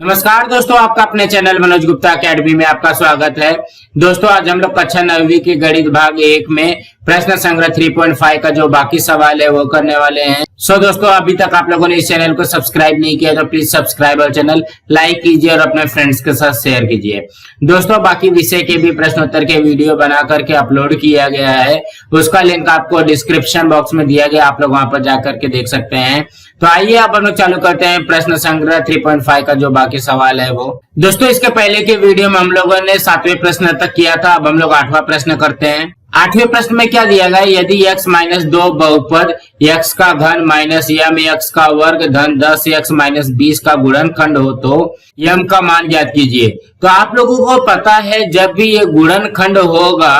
नमस्कार दोस्तों, आपका अपने चैनल मनोज गुप्ता अकेडमी में आपका स्वागत है। दोस्तों आज हम लोग कक्षा 9वीं की गणित भाग 1 में प्रश्न संग्रह 3.5 का जो बाकी सवाल है वो करने वाले हैं। दोस्तों अभी तक आप लोगों ने इस चैनल को सब्सक्राइब नहीं किया तो प्लीज सब्सक्राइब और चैनल लाइक कीजिए और अपने फ्रेंड्स के साथ शेयर कीजिए। दोस्तों बाकी विषय के भी प्रश्नोत्तर के वीडियो बना करके अपलोड किया गया है, उसका लिंक आपको डिस्क्रिप्शन बॉक्स में दिया गया, आप लोग वहां पर जाकर के देख सकते हैं। तो आइए आप हम लोग चालू करते हैं प्रश्न संग्रह 3.5 का जो बाकी सवाल है वो। दोस्तों इसके पहले के वीडियो में हम लोगों ने 7वें प्रश्न तक किया था, अब हम लोग 8वां प्रश्न करते हैं। 8वें प्रश्न में क्या दिया गया है, यदि x माइनस 2 बहुपद x का घन माइनस m x का वर्ग धन 10x माइनस 20 का गुणनखंड हो तो m का मान ज्ञात कीजिए। तो आप लोगों को पता है जब भी ये गुणनखंड होगा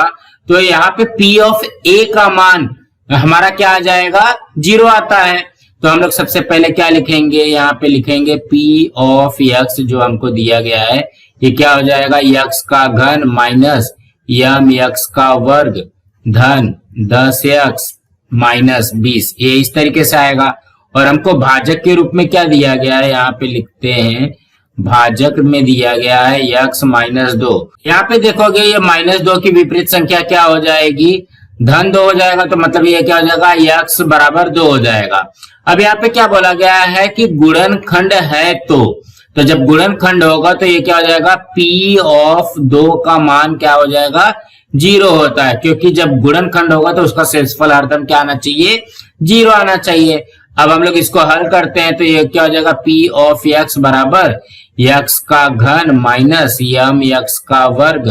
तो यहाँ पे p ऑफ a का मान हमारा क्या आ जाएगा, 0 आता है। तो हम लोग सबसे पहले क्या लिखेंगे, यहाँ पे लिखेंगे p ऑफ x जो हमको दिया गया है, ये क्या हो जाएगा, x का घन माइनस m x का वर्ग धन 10x माइनस 20, ये इस तरीके से आएगा। और हमको भाजक के रूप में क्या दिया गया है, यहाँ पे लिखते हैं भाजक में दिया गया है x माइनस 2। यहाँ पे देखोगे ये माइनस 2 की विपरीत संख्या क्या हो जाएगी, धन 2 हो जाएगा, तो मतलब ये क्या हो जाएगा, x बराबर 2 हो जाएगा। अब यहाँ पे क्या बोला गया है कि गुणनखंड है तो जब गुणनखंड होगा तो ये क्या हो जाएगा, p ऑफ 2 का मान क्या हो जाएगा, 0 होता है, क्योंकि जब गुणनखंड होगा तो उसका शेषफल हरदम क्या आना चाहिए, 0 आना चाहिए। अब हम लोग इसको हल करते हैं तो ये क्या हो जाएगा, p ऑफ x बराबर x का घन माइनस m x का वर्ग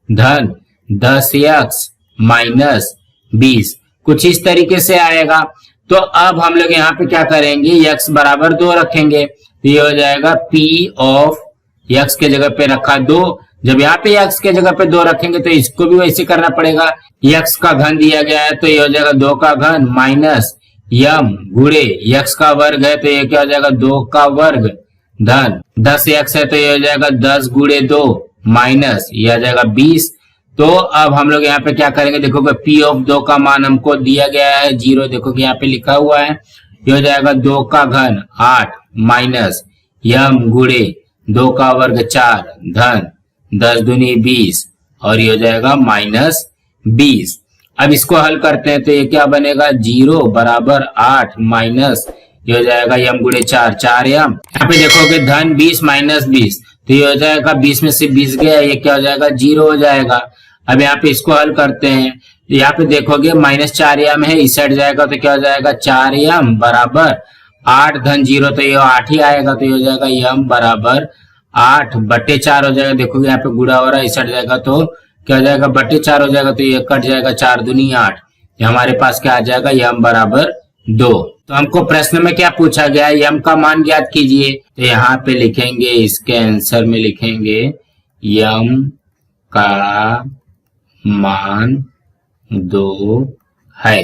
धन 10x माइनस 20, कुछ इस तरीके से आएगा। तो अब हम लोग यहाँ पे क्या करेंगे, x बराबर 2 रखेंगे, तो ये हो जाएगा p ऑफ x के जगह पे रखा 2। जब यहाँ पे x के जगह पे 2 रखेंगे तो इसको भी वैसे करना पड़ेगा, x का घन दिया गया है तो ये हो जाएगा 2 का घन माइनस m गुणे x का वर्ग है तो ये क्या हो जाएगा, 2 का वर्ग धन 10x है तो ये हो जाएगा 10 गुणे 2 माइनस ये आ जाएगा 20। तो अब हम लोग यहाँ पे क्या करेंगे, देखोगे p ऑफ 2 का मान हमको दिया गया है 0, देखोगे यहाँ पे लिखा हुआ है, ये हो जाएगा 2 का घन 8 माइनस m गुणे 2 का वर्ग 4 धन 10 दूनी 20 और ये हो जाएगा माइनस 20। अब इसको हल करते हैं तो ये क्या बनेगा, 0 बराबर 8 माइनस ये हो जाएगा m गुणे 4 4m, यहाँ पे देखोगे धन 20 माइनस 20 तो ये हो जाएगा 20 में से 20 गया, ये क्या हो जाएगा, 0 हो जाएगा। अब यहाँ पे इसको हल करते हैं, यहाँ पे देखोगे माइनस 4m है, इस साइड जाएगा तो क्या हो जाएगा, 4m बराबर 8 धन 0 तो ये 8 ही आएगा, तो ये हो जाएगा m बराबर 8 बटे 4 हो जाएगा। देखोगे यहाँ पे गुणा हो रहा है, इस साइड जाएगा तो क्या हो जाएगा, बटे 4 हो जाएगा, तो ये कट जाएगा, 4 दूनी 8, हमारे पास क्या आ जाएगा, m बराबर 2। तो हमको प्रश्न में क्या पूछा गया है, m का मान ज्ञात कीजिए। तो यहाँ पे लिखेंगे, इसके आंसर में लिखेंगे m का मान 2 है,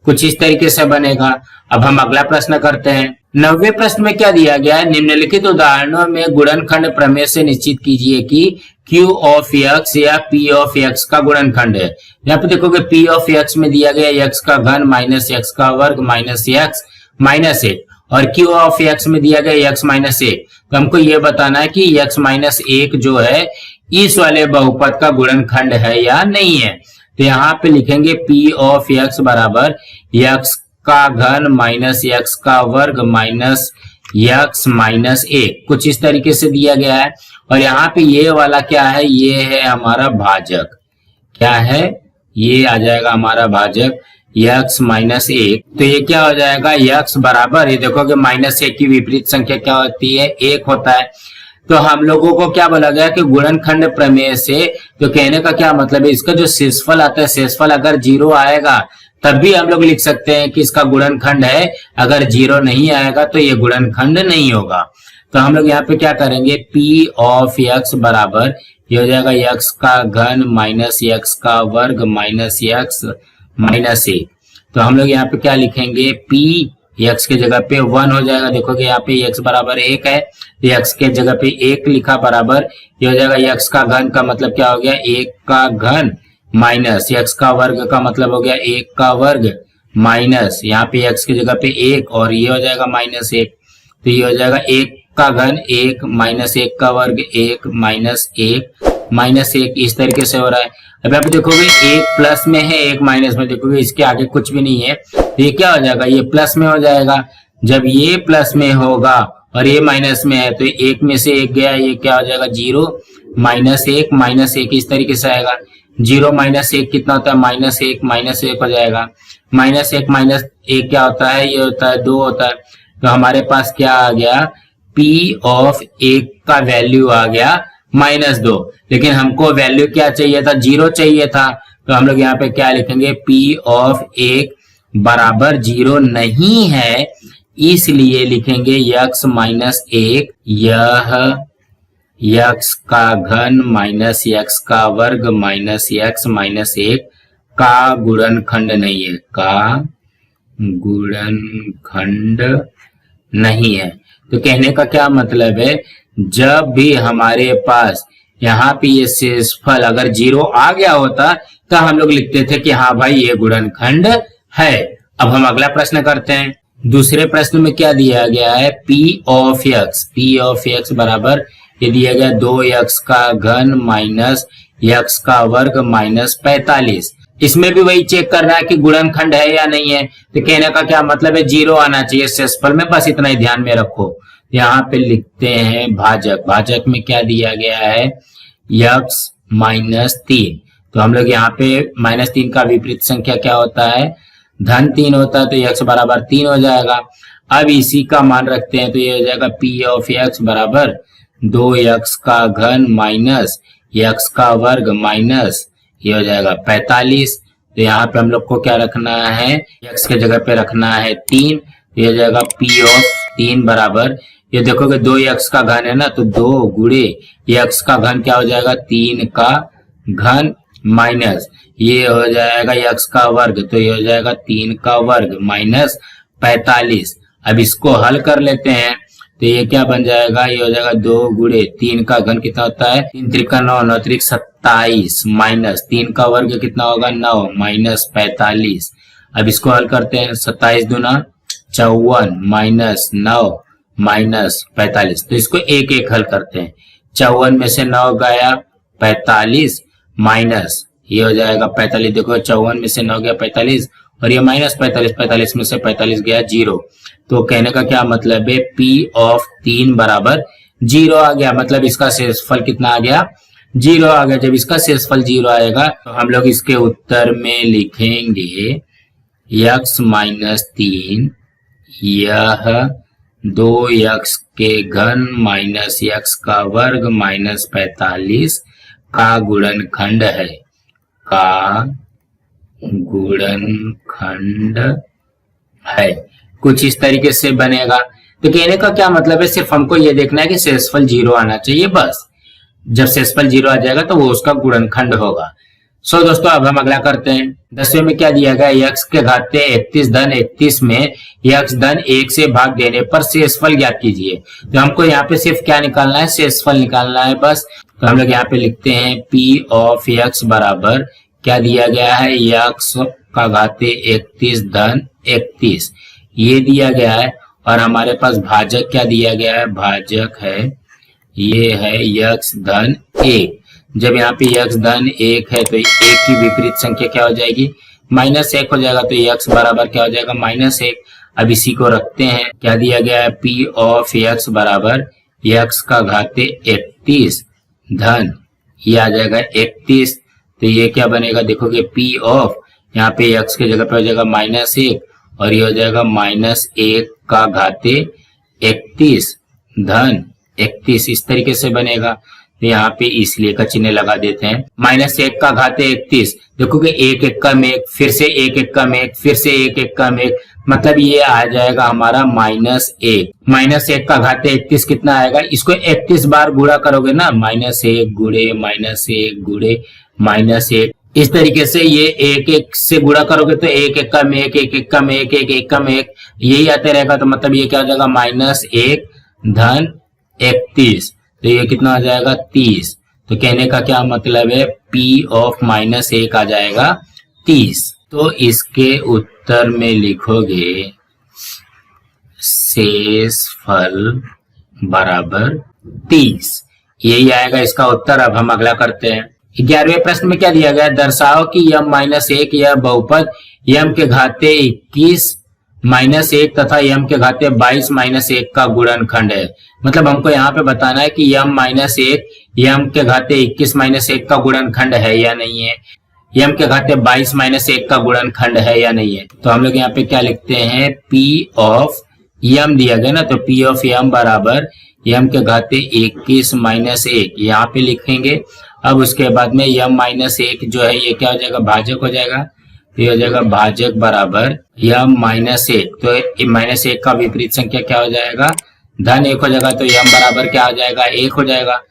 कुछ इस तरीके से बनेगा। अब हम अगला प्रश्न करते हैं। 9वें प्रश्न में क्या दिया गया है, निम्नलिखित उदाहरणों में गुणनखंड प्रमेय से निश्चित कीजिए कि q ऑफ x या p ऑफ x का गुणनखंड है। यहाँ पे देखोगे p ऑफ x में दिया गया x का घन माइनस x का वर्ग माइनस x माइनस 1 और q ऑफ x में दिया गया x माइनस 1। तो हमको ये बताना है कि x माइनस 1 जो है इस वाले बहुपद का गुणनखंड है या नहीं है। तो यहाँ पे लिखेंगे p ऑफ x बराबर x का घन माइनस x का वर्ग माइनस x माइनस 1, कुछ इस तरीके से दिया गया है। और यहाँ पे ये वाला क्या है, ये है हमारा भाजक, क्या है, ये आ जाएगा हमारा भाजक x माइनस 1। तो ये क्या हो जाएगा, x बराबर, ये देखोगे माइनस 1 की विपरीत संख्या क्या होती है, 1 होता है। तो हम लोगों को क्या बोला गया कि गुणनखंड प्रमेय से, तो कहने का क्या मतलब है, इसका जो शेषफल आता है, शेषफल अगर 0 आएगा तब भी हम लोग लिख सकते हैं कि इसका गुणनखंड है, अगर 0 नहीं आएगा तो ये गुणनखंड नहीं होगा। तो हम लोग यहाँ पे क्या करेंगे, p ऑफ x बराबर ये हो जाएगा x का घन माइनस x का वर्ग माइनस x माइनस 1। तो हम लोग यहाँ पे क्या लिखेंगे, p x के जगह पे 1 हो जाएगा, देखोगे यहाँ पे x बराबर 1 है, x के जगह पे 1 लिखा बराबर ये हो जाएगा x का घन का मतलब क्या हो गया, 1 का घन माइनस x का वर्ग का मतलब हो गया 1 का वर्ग माइनस यहाँ पे x की जगह पे 1 और ये हो जाएगा माइनस 1, तो ये हो जाएगा 1 का घन 1 माइनस 1 का वर्ग 1 माइनस 1 माइनस 1 इस तरीके से हो रहा है। अब आप देखोगे 1 प्लस में है 1 माइनस में, देखोगे इसके आगे कुछ भी नहीं है तो ये क्या हो जाएगा, ये प्लस में हो जाएगा। जब ये प्लस में होगा और ये माइनस में है तो 1 में से 1 गया, ये क्या हो जाएगा 0 माइनस 1 इस तरीके से आएगा। 0 माइनस 1 कितना होता है, माइनस 1 हो जाएगा। माइनस 1 क्या होता है, ये होता है 2 होता है। तो हमारे पास क्या आ गया, P ऑफ 1 का वैल्यू आ गया -2, लेकिन हमको वैल्यू क्या चाहिए था, 0 चाहिए था। तो हम लोग यहाँ पे क्या लिखेंगे, P ऑफ 1 बराबर 0 नहीं है, इसलिए लिखेंगे x माइनस 1, यह x का घन माइनस x का वर्ग माइनस x माइनस 1 का गुणनखंड नहीं है, का गुणनखंड नहीं है। तो कहने का क्या मतलब है, जब भी हमारे पास यहाँ पे ये शेषफल अगर 0 आ गया होता तो हम लोग लिखते थे कि हाँ भाई ये गुणनखंड है। अब हम अगला प्रश्न करते हैं। दूसरे प्रश्न में क्या दिया गया है, P ऑफ x बराबर ये दिया गया 2x का घन माइनस x का वर्ग माइनस 45। इसमें भी वही चेक करना है कि गुणनखंड है या नहीं है। तो कहने का क्या मतलब है, 0 आना चाहिए शेषफल में, बस इतना ही ध्यान में रखो। यहाँ पे लिखते हैं भाजक में क्या दिया गया है, x माइनस 3। तो हम लोग यहाँ पे -3 का विपरीत संख्या क्या होता है, धन 3 होता है, तो x बराबर 3 हो जाएगा। अब इसी का मान रखते हैं तो ये हो जाएगा P ऑफ x बराबर 2x का घन माइनस x का वर्ग माइनस ये हो जाएगा 45। तो यहाँ पे हम लोग को क्या रखना है, x के जगह पे रखना है 3, ये हो जाएगा P ऑफ 3 बराबर, ये देखोगे 2x का घन है ना, तो 2 गुणे x का घन क्या हो जाएगा 3 का घन माइनस ये हो जाएगा x का वर्ग, तो ये हो जाएगा 3 का वर्ग माइनस 45। अब इसको हल कर लेते हैं तो ये क्या बन जाएगा, ये हो जाएगा 2 गुणे 3 का घन कितना होता है, 3 त्रिका 9, 9 त्रिक 27 माइनस 3 का वर्ग कितना होगा 9 माइनस 45। अब इसको हल करते हैं, 27 दूना 54 माइनस 9 माइनस 45। तो इसको एक एक हल करते हैं, 54 में से 9 गया 45 माइनस ये हो जाएगा 45। देखो 54 में से 9 गया 45 और ये माइनस 45 में से 45 गया 0। तो कहने का क्या मतलब है, P ऑफ 3 बराबर 0 आ गया, मतलब इसका शेषफल कितना आ गया, 0 आ गया। जब इसका शेषफल 0 आएगा तो हम लोग इसके उत्तर में लिखेंगे x माइनस 3 यह 2x के घन माइनस x का वर्ग माइनस 45 का गुणनखंड है, का गुणनखंड है। कुछ इस तरीके से बनेगा। तो कहने का क्या मतलब है, सिर्फ हमको ये देखना है कि शेषफल 0 आना चाहिए, बस जब शेषफल 0 आ जाएगा तो वो उसका गुणनखंड होगा। सो दोस्तों अब हम अगला करते हैं। 10वें में क्या दिया गया, x के घाते 31 धन 31 में x धन 1 से भाग देने पर शेषफल ज्ञात कीजिए। तो हमको यहाँ पे सिर्फ क्या निकालना है, शेषफल निकालना है बस। तो हम लोग यहाँ पे लिखते हैं P ऑफ x बराबर क्या दिया गया है, x का घाते 31 धन 31 ये दिया गया है, और हमारे पास भाजक क्या दिया गया है, भाजक है ये है x धन 1। जब यहाँ पे x धन 1 है तो 1 की विपरीत संख्या क्या हो जाएगी, -1 हो जाएगा। तो x बराबर क्या हो जाएगा, -1। अब इसी को रखते हैं, क्या दिया गया है, P ऑफ x बराबर x का घाते 31 धन ये आ जाएगा 31। तो ये क्या बनेगा, देखोगे P ऑफ यहाँ पे x के जगह पे हो जाएगा -1 और ये हो जाएगा -1 का घाते 31 धन 31 इस तरीके से बनेगा। तो यहाँ पे इसलिए का चिन्ह लगा देते हैं। -1 का घाते 31, देखोगे 1 1 का में 1, फिर से 1 1 का में 1, फिर से 1 1 का में 1, मतलब ये आ जाएगा हमारा -1। -1 का घाते 31 कितना आएगा, इसको 31 बार गुणा करोगे ना, -1 गुणे -1 गुणे -1 इस तरीके से ये 1 1 से गुणा करोगे तो 1 1 का में 1, 1 1 का में 1, 1 1 का में 1 यही आते रहेगा। तो मतलब ये क्या हो जाएगा, -1 धन 31, तो ये कितना आ जाएगा 30। तो कहने का क्या मतलब है, P ऑफ -1 आ जाएगा 30। तो इसके उत्तर में लिखोगे शेषफल बराबर 30। यही आएगा इसका उत्तर। अब हम अगला करते हैं। 11वें प्रश्न में क्या दिया गया, दर्शाओ कि m माइनस 1 यह बहुपद m के घाते 21 माइनस 1 तथा m के घाते 22 माइनस 1 का गुणनखंड है। मतलब हमको यहाँ पे बताना है कि m माइनस 1 m के घाते 21 माइनस 1 का गुणनखंड है या नहीं है, m के घाते 22 माइनस 1 का गुणनखंड है या नहीं है। तो हम लोग यहाँ पे क्या लिखते हैं, p ऑफ m दिया गया ना, तो p ऑफ m बराबर m के घाते 21 माइनस 1 यहाँ पे लिखेंगे। अब उसके बाद में m माइनस 1 जो है ये क्या हो जाएगा, भाजक हो जाएगा। ये हो जाएगा भाजक बराबर m माइनस 1, तो माइनस 1 का विपरीत संख्या क्या हो जाएगा, धन 1 हो जाएगा। तो m बराबर क्या हो जाएगा, 1 हो जाएगा।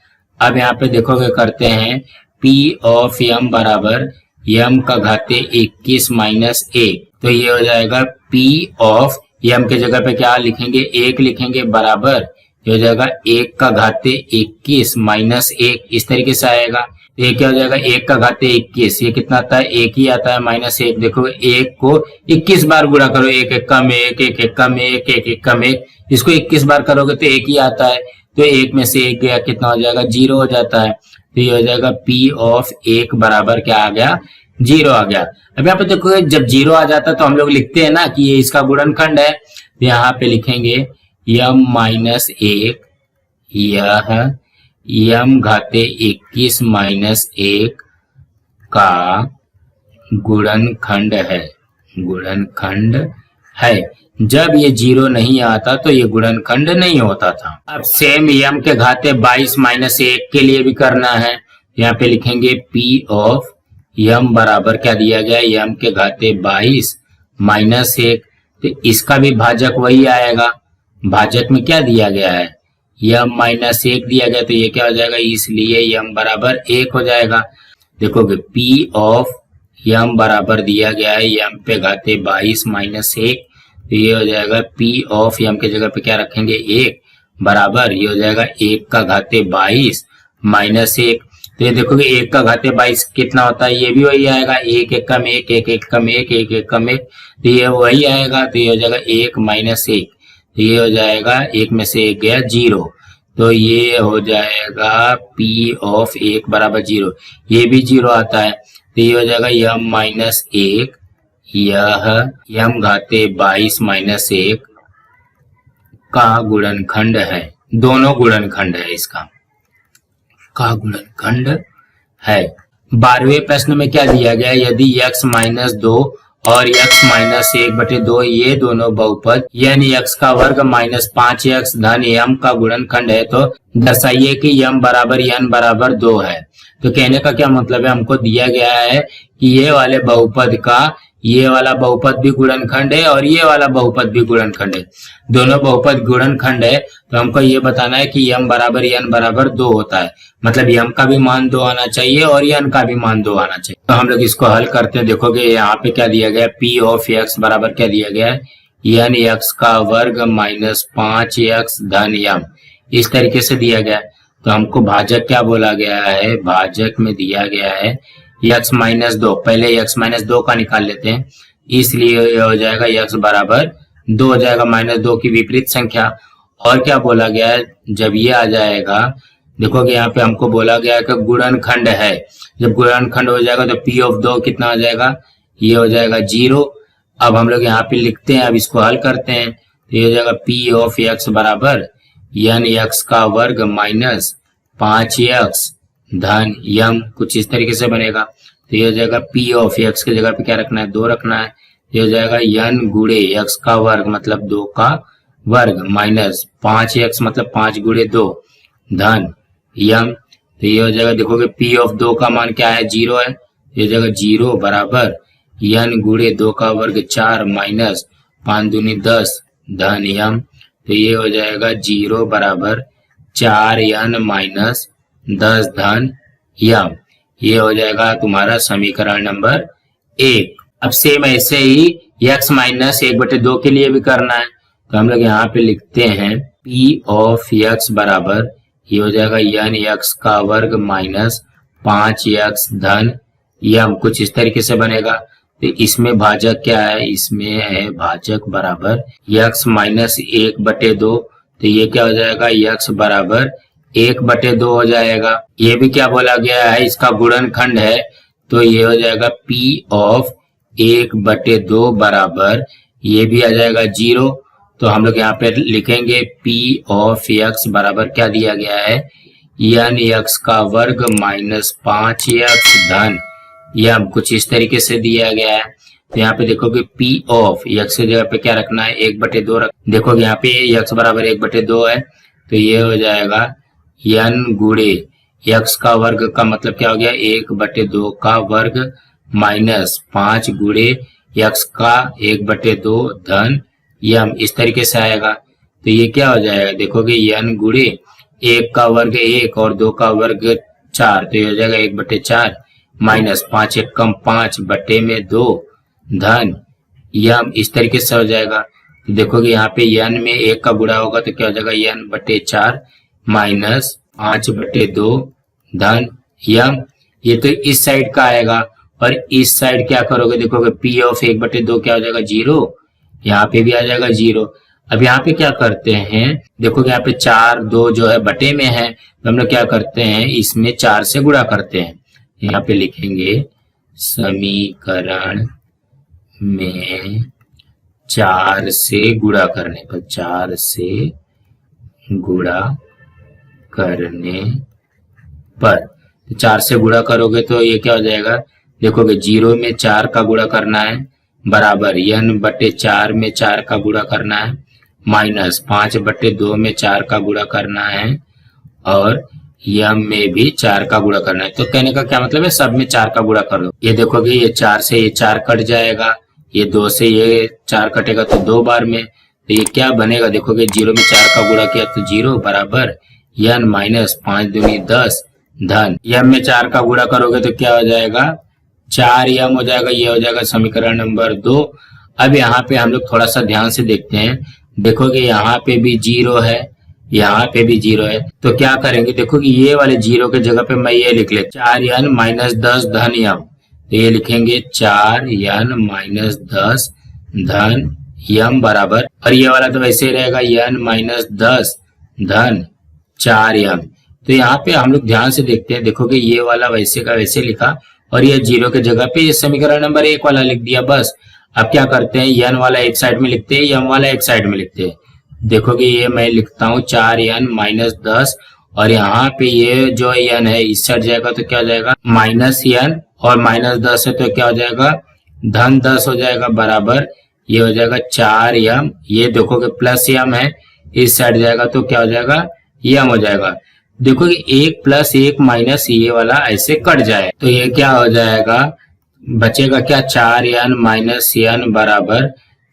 अब यहाँ पे देखोगे करते हैं, p ऑफ m बराबर m का घाते 21 माइनस 1, तो ये हो जाएगा p ऑफ m के जगह पे क्या लिखेंगे, 1 लिखेंगे बराबर ये हो जाएगा 1 का घाते 21 माइनस 1, इस तरीके से आएगा। ये क्या हो जाएगा, 1 का घाते 21, ये कितना आता है, 1 ही आता है। माइनस 1 देखो 1 को 21 बार गुणा करो, 1 1 कम 1 1 1 कम 1 1 1 कम 1, इसको 21 बार करोगे तो 1 ही आता है। तो 1 में से 1 गया, कितना हो जाएगा, 0 हो जाता है। तो ये हो जाएगा p ऑफ 1 बराबर क्या आ गया, 0 आ गया। अब यहाँ पे देखो जब 0 आ जाता है तो हम लोग लिखते हैं ना कि ये इसका गुणनखंड है। तो यहाँ पे लिखेंगे m माइनस 1 यह m घाते 21 माइनस 1 का गुणनखंड है, गुणनखंड है। जब ये 0 नहीं आता तो ये गुणनखंड नहीं होता था। अब सेम m के घाते 22 माइनस 1 के लिए भी करना है। यहाँ पे लिखेंगे p ऑफ m बराबर क्या दिया गया, m के घाते 22 माइनस 1, तो इसका भी भाजक वही आएगा। भाजक में क्या दिया गया है, m माइनस 1 दिया गया, तो ये क्या हो जाएगा, इसलिए m बराबर 1 हो जाएगा। देखोगे p ऑफ m बराबर दिया गया है m पे घाते 22 माइनस 1, तो ये हो जाएगा p ऑफ m के जगह पे क्या रखेंगे, 1 बराबर ये हो जाएगा 1 का घाते 22 माइनस 1। तो ये देखोगे 1 का घाते 22 कितना होता है, ये भी वही आएगा, 1 1 कम 1 1 1 कम 1 1 1 कम 1, तो ये वही आएगा। तो ये हो जाएगा 1 माइनस 1, तो ये हो जाएगा 1 में से 1 गया 0, तो ये हो जाएगा p ऑफ 1 बराबर 0, ये भी 0 आता है। तो ये हो जाएगा m माइनस 1 यह m घाते 22 माइनस 1 का गुणनखंड है, दोनों गुणनखंड है, इसका का गुणनखंड है। 12वें प्रश्न में क्या दिया गया, यदि x माइनस 2 और x माइनस 1/2 ये दोनों बहुपद यानी x का वर्ग माइनस 5x धन m का गुणनखंड है, तो दर्शाइए कि m बराबर n बराबर 2 है। तो कहने का क्या मतलब है, हमको दिया गया है कि ये वाले बहुपद का ये वाला बहुपद भी गुणनखंड है और ये वाला बहुपद भी गुणनखंड है, दोनों बहुपद गुणनखंड है। तो हमको ये बताना है कि m बराबर n बराबर 2 होता है, मतलब m का भी मान 2 आना चाहिए और n का भी मान 2 आना चाहिए। तो हम लोग इसको हल करते हैं। देखोगे यहाँ पे क्या दिया गया, p ऑफ x बराबर क्या दिया गया है, n x का वर्ग माइनस 5x धन m, इस तरीके से दिया गया है। तो हमको भाजक क्या बोला गया है, भाजक में दिया गया है x माइनस 2, पहले x माइनस 2 का निकाल लेते हैं, इसलिए ये हो जाएगा x बराबर 2 हो जाएगा, माइनस 2 की विपरीत संख्या। और क्या बोला गया है, जब ये आ जाएगा, देखोगे यहाँ पे हमको बोला गया है कि गुणनखंड है, जब गुणनखंड हो जाएगा तो p ऑफ 2 कितना हो जाएगा, ये हो जाएगा 0। अब हम लोग यहाँ पे लिखते हैं, अब इसको हल करते हैं, तो ये हो जाएगा p ऑफ x बराबर n x का वर्ग माइनस 5x धन m, कुछ इस तरीके से बनेगा। तो ये हो जाएगा p ऑफ x के जगह पे क्या रखना है, 2 रखना है। ये हो जाएगा n गुणे x का वर्ग मतलब 2 का वर्ग माइनस 5x मतलब 5 गुणे 2 धन m। तो ये हो जाएगा, देखोगे p ऑफ 2 का मान क्या है, 0 है। ये हो जाएगा 0 बराबर n गुणे 2 का वर्ग 4 माइनस 5 दूनी 10 धन m। तो ये हो जाएगा 0 बराबर 4n माइनस 10 धन m, ये हो जाएगा तुम्हारा समीकरण नंबर 1। अब सेम ऐसे ही x माइनस 1/2 के लिए भी करना है। तो हम लोग यहाँ पे लिखते हैं p ऑफ x बराबर ये हो जाएगा n x का वर्ग माइनस 5x धन m, कुछ इस तरीके से बनेगा। तो इसमें भाजक क्या है, इसमें है भाजक बराबर x माइनस 1/2, तो ये क्या हो जाएगा, x बराबर 1/2 हो जाएगा। ये भी क्या बोला गया है, इसका गुणनखंड है, तो ये हो जाएगा p ऑफ 1/2 बराबर, ये भी आ जाएगा 0। तो हम लोग यहाँ पे लिखेंगे p ऑफ x बराबर क्या दिया गया है, n x का वर्ग माइनस 5x धन, यह हम कुछ इस तरीके से दिया गया है। तो यहाँ पे देखोगे p ऑफ x की जगह पे क्या रखना है, 1/2 रख, देखोगे यहाँ पे x बराबर 1/2 है, तो ये हो जाएगा n गुणे x का वर्ग का मतलब क्या हो गया, 1/2 का वर्ग माइनस 5 गुणे x का 1/2 धन यम, इस तरीके से आएगा। तो ये क्या हो जाएगा, देखोगे n गुणे 1 का वर्ग 1 और 2 का वर्ग 4, तो ये हो जाएगा 1/4 माइनस 5 1 कम 5 बटे में 2 धन यम, इस तरीके से हो जाएगा। तो देखोगे यहाँ पे n में 1 का गुणा होगा तो क्या हो जाएगा, n/4 माइनस 5/2 धन यम, ये तो इस साइड का आएगा। और इस साइड क्या करोगे, देखोगे p ऑफ 1/2 क्या हो जाएगा 0, यहाँ पे भी आ जाएगा 0। अब यहाँ पे क्या करते हैं, देखोगे यहाँ पे 4 2 जो है बटे में है, तो हम लोग क्या करते हैं, इसमें 4 से गुणा करते हैं। यहाँ पे लिखेंगे समीकरण में 4 से गुणा करने पर, 4 से गुणा करने पर, 4 से गुणा करोगे तो ये क्या हो जाएगा, देखोगे 0 में 4 का गुणा करना है बराबर n/4 में 4 का गुणा करना है माइनस 5/2 में 4 का गुणा करना है और यम में भी 4 का गुणा करना है। तो कहने का क्या मतलब है, सब में 4 का गुणा कर दो। ये देखोगे ये 4 से ये 4 कट जाएगा, ये 2 से ये 4 कटेगा तो 2 बार में, तो ये क्या बनेगा, देखोगे 0 में 4 का गुणा किया तो 0 बराबर n माइनस 5 दूनी 10 धन यम में 4 का गुणा करोगे तो क्या हो जाएगा, 4 यम हो जाएगा। ये हो जाएगा समीकरण नंबर 2। अब यहाँ पे हम लोग थोड़ा सा ध्यान से देखते हैं, देखोगे यहाँ पे भी 0 है, यहाँ पे भी 0 है, तो क्या करेंगे, देखोगे ये वाले 0 के जगह पे मैं ये लिख ले 4n माइनस 10 धन यम, तो ये लिखेंगे 4n माइनस 10 धन यम बराबर, और ये वाला तो वैसे ही रहेगा n माइनस 10 धन 4m। तो यहाँ पे हम लोग ध्यान से देखते हैं, देखोगे ये वाला वैसे का वैसे लिखा और ये 0 के जगह पे ये समीकरण नंबर 1 वाला लिख दिया बस। अब क्या करते हैं, n वाला एक साइड में लिखते हैं, यम वाला एक साइड में लिखते हैं। देखोगे ये मैं लिखता हूँ 4n माइनस 10 और यहाँ पे ये जो n है इस साइड जाएगा तो क्या हो जाएगा माइनस n, और माइनस 10 है तो क्या हो जाएगा धन 10 हो जाएगा बराबर, ये हो जाएगा 4m, ये देखोगे प्लस m है, इस साइड जाएगा तो क्या हो जाएगा यम हो जाएगा। देखो 1 + 1 माइनस ये वाला ऐसे कट जाए तो ये क्या हो जाएगा, बचेगा क्या 4n माइनस n बराबर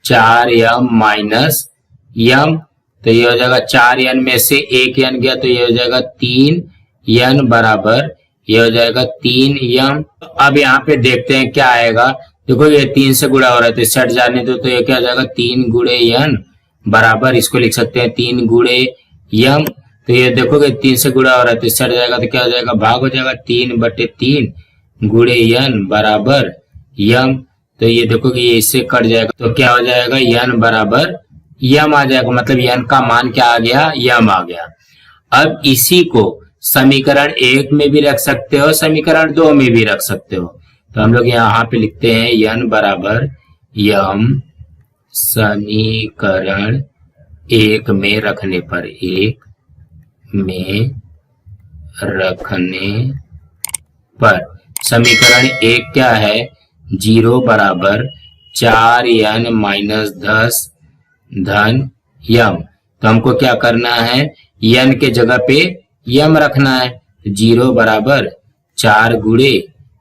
4m माइनस यम, तो ये हो जाएगा 4n में से 1n गया तो ये हो जाएगा 3n बराबर, ये हो जाएगा 3m। अब यहाँ पे देखते हैं क्या आएगा, देखो ये 3 से गुणा हो रहा है तो इस साइड जाने दो, तो ये क्या हो जाएगा 3 गुणे n बराबर, इसको लिख सकते हैं 3 गुणे यम। तो ये देखोगे 3 से गुणा हो रहा है तो इस साइड जाएगा तो क्या हो जाएगा भाग हो जाएगा 3/3 गुणे n बराबर यम। तो ये देखोगे ये इससे कट जाएगा तो क्या हो जाएगा n बराबर यम आ जाएगा, मतलब n का मान क्या आ गया, यम आ गया। अब इसी को समीकरण 1 में भी रख सकते हो, समीकरण 2 में भी रख सकते हो। तो हम लोग यहाँ पे लिखते हैं n बराबर यम समीकरण 1 में रखने पर, 1 में रखने पर समीकरण 1 क्या है, 0 बराबर 4n माइनस 10 धन यम। तो हमको क्या करना है, n के जगह पे यम रखना है, 0 बराबर 4 गुणे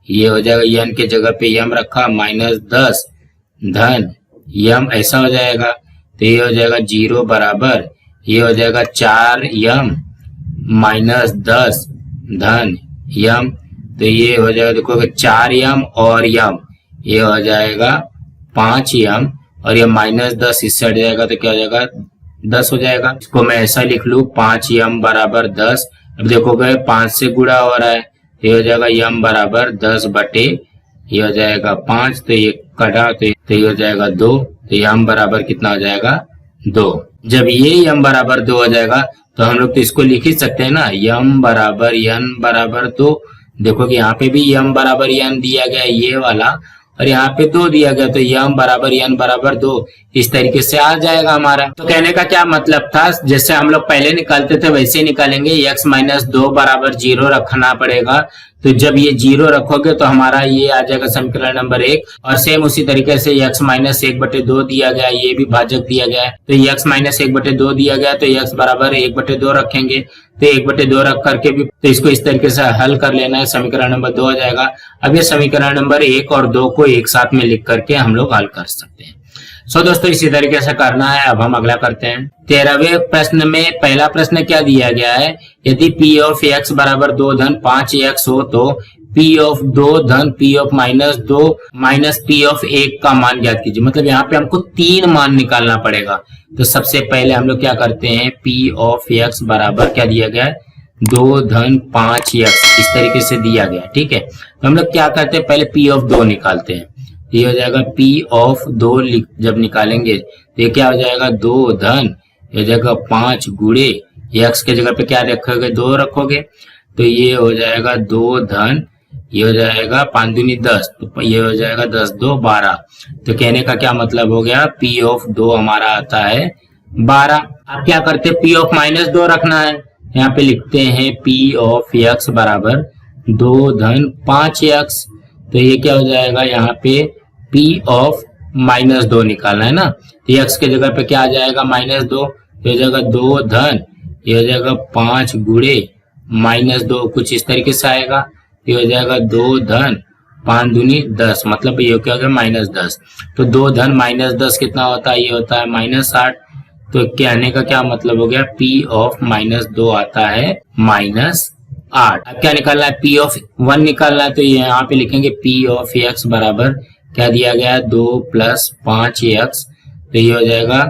ये हो जाएगा n के जगह पे यम रखा माइनस 10 धन यम, ऐसा हो जाएगा। तो ये हो जाएगा 0 बराबर ये हो जाएगा 4m माइनस 10 धन यम, तो ये हो जाएगा देखोगे 4m और यम, ये हो जाएगा 5m और ये माइनस 10 इस साइड जाएगा तो क्या हो जाएगा 10 हो जाएगा। इसको मैं ऐसा लिख लू 5m बराबर 10। अब देखोगे 5 से गुणा हो रहा है, ये हो जाएगा m बराबर 10 बटे ये हो जाएगा 5, तो ये कटा तो ये हो जाएगा 2, तो m बराबर कितना हो जाएगा 2। जब ये m बराबर 2 हो जाएगा तो हम लोग तो इसको लिख ही सकते हैं ना, m बराबर n बराबर 2। देखो कि यहाँ पे भी m बराबर n दिया गया है ये वाला, और यहाँ पे 2 दिया गया, तो m बराबर n बराबर 2 इस तरीके से आ जाएगा हमारा। तो कहने का क्या मतलब था, जैसे हम लोग पहले निकालते थे वैसे ही निकालेंगे। x माइनस 2 बराबर 0 रखना पड़ेगा, तो जब ये 0 रखोगे तो हमारा ये आ जाएगा समीकरण नंबर 1। और सेम उसी तरीके से x माइनस 1/2 दिया गया, ये भी भाजक दिया गया है, तो x माइनस 1/2 दिया गया, तो x बराबर 1/2 रखेंगे, तो 1/2 रख करके भी तो इसको इस तरीके से हल कर लेना है, समीकरण नंबर 2 आ जाएगा। अब ये समीकरण नंबर 1 और 2 को एक साथ में लिख करके हम लोग हल कर सकते हैं। दोस्तों इसी तरीके से करना है। अब हम अगला करते हैं। 13वें प्रश्न में पहला प्रश्न क्या दिया गया है, यदि p ऑफ x बराबर 2 धन 5x हो तो p ऑफ 2 धन p of minus 2 minus p of 1 का मान ज्ञात कीजिए। मतलब यहाँ पे हमको 3 मान निकालना पड़ेगा। तो सबसे पहले हम लोग क्या करते हैं, p ऑफ x बराबर क्या दिया गया है, 2 धन 5x इस तरीके से दिया गया, ठीक है। तो हम लोग क्या करते हैं, पहले p ऑफ 2 निकालते हैं। ये हो जाएगा p ऑफ 2 जब निकालेंगे तो ये क्या हो जाएगा, 2 धन ये जगह 5 गुणे x के जगह पे क्या रखोगे, 2 रखोगे, तो ये हो जाएगा 2 धन ये हो जाएगा 5 दूनी 10, तो ये हो जाएगा 10 2 12। तो कहने का क्या मतलब हो गया, p ऑफ 2 हमारा आता है 12। अब क्या करते हैं, p ऑफ माइनस 2 रखना है। यहाँ पे लिखते हैं p ऑफ x बराबर 2 धन 5x। तो ये क्या हो जाएगा, यहाँ पे p ऑफ माइनस 2 निकालना है ना, तो x के जगह पे क्या आ जाएगा, माइनस 2, ये हो जाएगा 2 धन ये हो जाएगा 5 गुणे माइनस 2 कुछ इस तरीके से आएगा, ये हो जाएगा 2 धन 5 दूनी 10, मतलब ये क्या हो गया माइनस 10। तो 2 धन माइनस 10 कितना होता है, ये होता है माइनस 8। तो कहने का क्या मतलब हो गया, p ऑफ माइनस 2 आता है माइनस 8। अब क्या निकालना है, p ऑफ 1 निकालना है। तो यहाँ पे लिखेंगे p ऑफ x बराबर क्या दिया गया, 2 प्लस 5x। तो ये हो जाएगा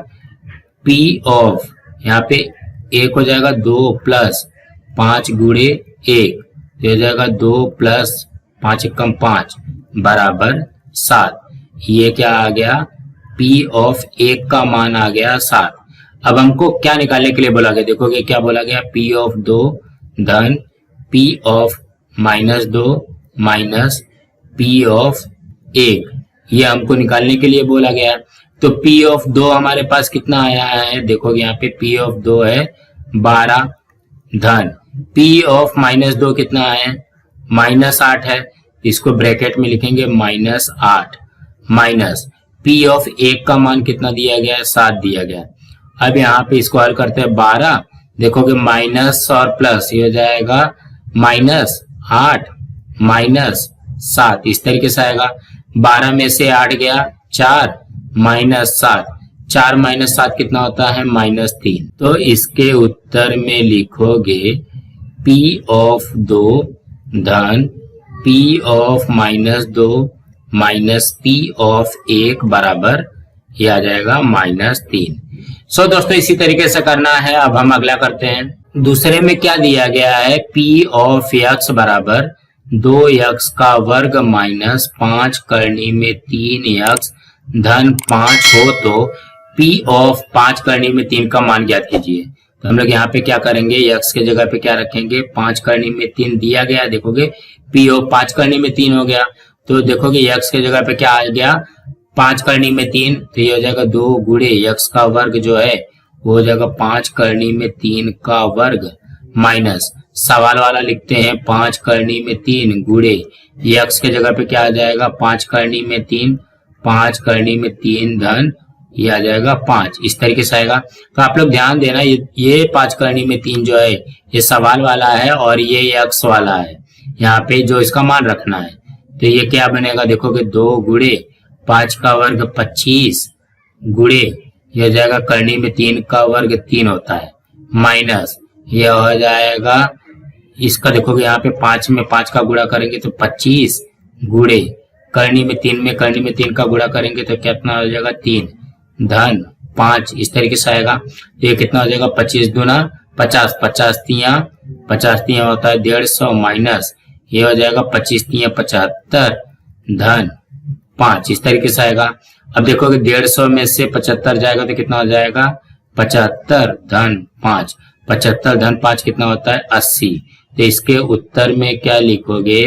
p ऑफ यहाँ पे 1 हो जाएगा 2 प्लस 5 गुणे 1, तो हो जाएगा 2 प्लस 5 कम 5 बराबर 7। ये क्या आ गया, p ऑफ 1 का मान आ गया 7। अब हमको क्या निकालने के लिए बोला गया, देखोगे क्या बोला गया, p ऑफ 2 धन p of minus 2 minus p of 1, ये हमको निकालने के लिए बोला गया। तो p ऑफ 2 हमारे पास कितना आया है, देखोगे यहाँ पे p ऑफ 2 है 12 धन p ऑफ माइनस 2 कितना है, माइनस 8 है, इसको ब्रैकेट में लिखेंगे माइनस 8 माइनस p ऑफ 1 का मान कितना दिया गया है, 7 दिया गया। अब यहाँ पे इसको हल करते हैं 12, देखोगे माइनस और प्लस ये हो जाएगा माइनस 8 माइनस 7 इस तरीके से आएगा। 12 में से 8 गया 4 माइनस 7, 4 माइनस 7 कितना होता है, माइनस 3। तो इसके उत्तर में लिखोगे p ऑफ 2 धन p of minus 2 minus p of 1 बराबर ये आ जाएगा माइनस 3। दोस्तों इसी तरीके से करना है। अब हम अगला करते हैं। दूसरे में क्या दिया गया है, p ऑफ x बराबर 2x का वर्ग माइनस 5 करनी में 3x धन 5 हो तो p ऑफ 5 करनी में 3 का मान ज्ञात कीजिए। तो हम लोग यहाँ पे क्या करेंगे, x के जगह पे क्या रखेंगे, 5 करनी में 3 दिया गया, देखोगे p ऑफ 5 करनी में 3 हो गया। तो देखोगे x के जगह पे क्या आ गया, 5 करनी में 3, तो ये हो जाएगा 2 गुणे x का वर्ग जो है वो हो जाएगा 5 करनी में 3 का वर्ग माइनस सवाल वाला लिखते हैं 5 करनी में 3 गुणे x के जगह पे क्या आ जाएगा, 5 करनी में 3 5 करनी में 3 धन ये आ जाएगा 5 इस तरीके से आएगा। तो आप लोग ध्यान देना, ये 5 करनी में 3 जो है ये सवाल वाला है और ये x वाला है, यहाँ पे जो इसका मान रखना है। तो ये क्या बनेगा, देखोगे 2 गुणे 5 का वर्ग 25 गुणे ये हो जाएगा करनी में 3 का वर्ग 3 होता है माइनस ये हो जाएगा इसका, देखोगे यहाँ पे 5 में 5 का गुणा करेंगे तो 25 गुणे करनी में 3 का गुणा करेंगे तो कितना हो जाएगा 3 धन 5 इस तरीके से आएगा। ये कितना हो जाएगा 25 दूना 50, 50 तिया होता है 150 माइनस ये हो जाएगा 25 तिया 75 धन 5 इस तरीके से आएगा। अब देखोगे 150 में से 75 जाएगा तो कितना हो जाएगा 75 धन 5, 75 धन 5 कितना होता है 80। तो इसके उत्तर में क्या लिखोगे,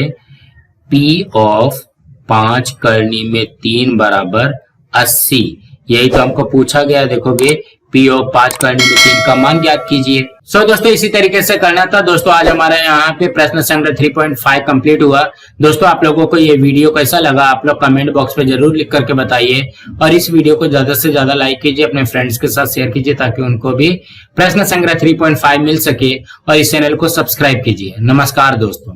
P ऑफ 5 करनी में 3 बराबर 80। यही तो हमको पूछा गया, देखोगे P ऑफ 5 करनी में 3 का मान ज्ञात कीजिए। सो दोस्तों इसी तरीके से करना था। दोस्तों आज हमारे यहाँ पे प्रश्न संग्रह 3.5 कंप्लीट हुआ। दोस्तों आप लोगों को ये वीडियो कैसा लगा आप लोग कमेंट बॉक्स में जरूर लिख करके बताइए, और इस वीडियो को ज्यादा से ज्यादा लाइक कीजिए, अपने फ्रेंड्स के साथ शेयर कीजिए ताकि उनको भी प्रश्न संग्रह 3.5 मिल सके, और इस चैनल को सब्सक्राइब कीजिए। नमस्कार दोस्तों।